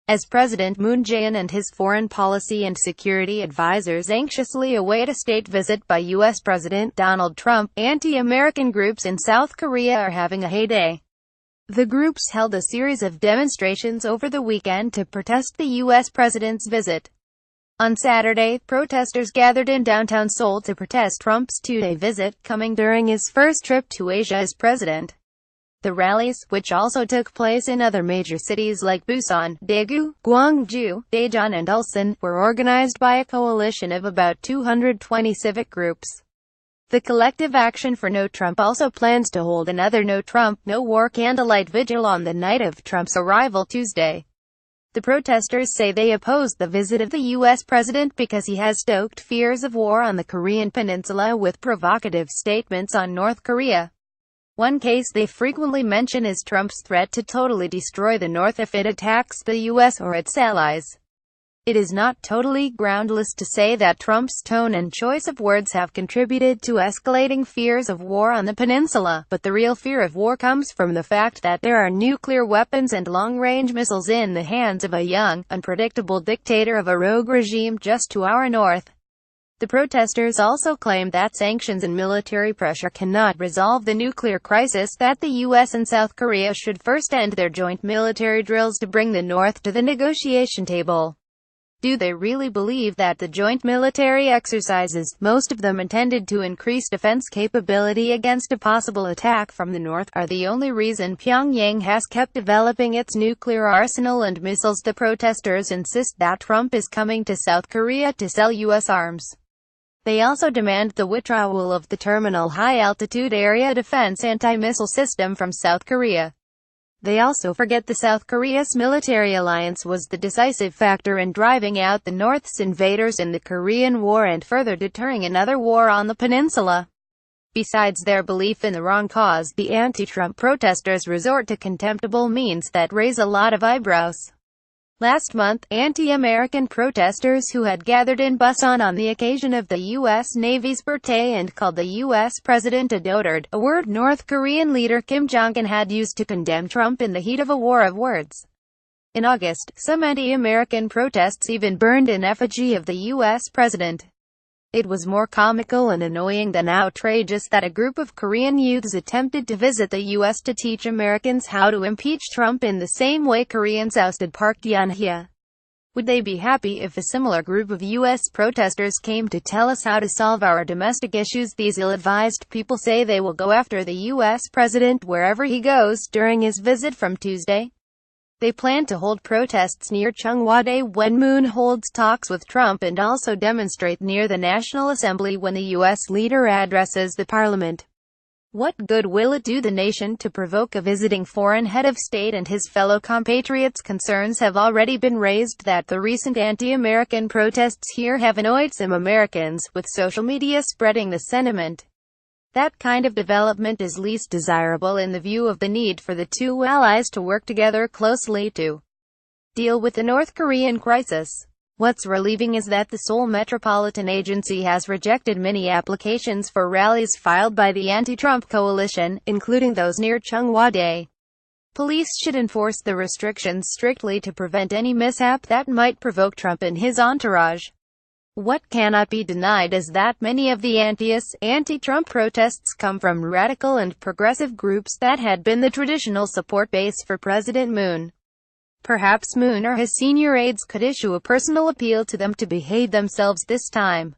as President Moon Jaein and his foreign policy and security advisors anxiously await a state visit by U.S. President Donald Trump. Anti-American groups in South Korea are having a heyday. The groups held a series of demonstrations over the weekend to protest the U.S. president's visit. On Saturday, protesters gathered in downtown Seoul to protest Trump's two-day visit, coming during his first trip to Asia as president. The rallies, which also took place in other major cities like Busan, Daegu, Gwangju, Daejeon and Ulsan, were organized by a coalition of about 220 civic groups. The Collective Action for No Trump also plans to hold another No Trump, No War candlelight vigil on the night of Trump's arrival Tuesday. The protesters say they oppose the visit of the U.S. president because he has stoked fears of war on the Korean peninsula with provocative statements on North Korea. One case they frequently mention is Trump's threat to totally destroy the North if it attacks the U.S. or its allies. It is not totally groundless to say that Trump's tone and choice of words have contributed to escalating fears of war on the peninsula, but the real fear of war comes from the fact that there are nuclear weapons and long-range missiles in the hands of a young, unpredictable dictator of a rogue regime just to our north. The protesters also claim that sanctions and military pressure cannot resolve the nuclear crisis, that the U.S. and South Korea should first end their joint military drills to bring the North to the negotiation table. Do they really believe that the joint military exercises, most of them intended to increase defense capability against a possible attack from the North, are the only reason Pyongyang has kept developing its nuclear arsenal and missiles? The protesters insist that Trump is coming to South Korea to sell U.S. arms. They also demand the withdrawal of the Terminal High-Altitude Area Defense anti-missile system from South Korea. They also forget the South Korea's military alliance was the decisive factor in driving out the North's invaders in the Korean War and further deterring another war on the peninsula. Besides their belief in the wrong cause, the anti-Trump protesters resort to contemptible means that raise a lot of eyebrows. Last month, anti-American protesters who had gathered in Busan on the occasion of the U.S. Navy's birthday and called the U.S. president a dotard, a word North Korean leader Kim Jong-un had used to condemn Trump in the heat of a war of words. In August, some anti-American protests even burned an effigy of the U.S. president. It was more comical and annoying than outrageous that a group of Korean youths attempted to visit the U.S. to teach Americans how to impeach Trump in the same way Koreans ousted Park Geun-hye. Would they be happy if a similar group of U.S. protesters came to tell us how to solve our domestic issues? These ill-advised people say they will go after the U.S. president wherever he goes during his visit from Tuesday. They plan to hold protests near Cheongwadae when Moon holds talks with Trump and also demonstrate near the National Assembly when the U.S. leader addresses the parliament. What good will it do the nation to provoke a visiting foreign head of state and his fellow compatriots? Concerns have already been raised that the recent anti-American protests here have annoyed some Americans, with social media spreading the sentiment. That kind of development is least desirable in the view of the need for the two allies to work together closely to deal with the North Korean crisis. What's relieving is that the Seoul Metropolitan Agency has rejected many applications for rallies filed by the anti-Trump coalition, including those near Cheongwadae. Police should enforce the restrictions strictly to prevent any mishap that might provoke Trump and his entourage. What cannot be denied is that many of the anti-Trump protests come from radical and progressive groups that had been the traditional support base for President Moon. Perhaps Moon or his senior aides could issue a personal appeal to them to behave themselves this time.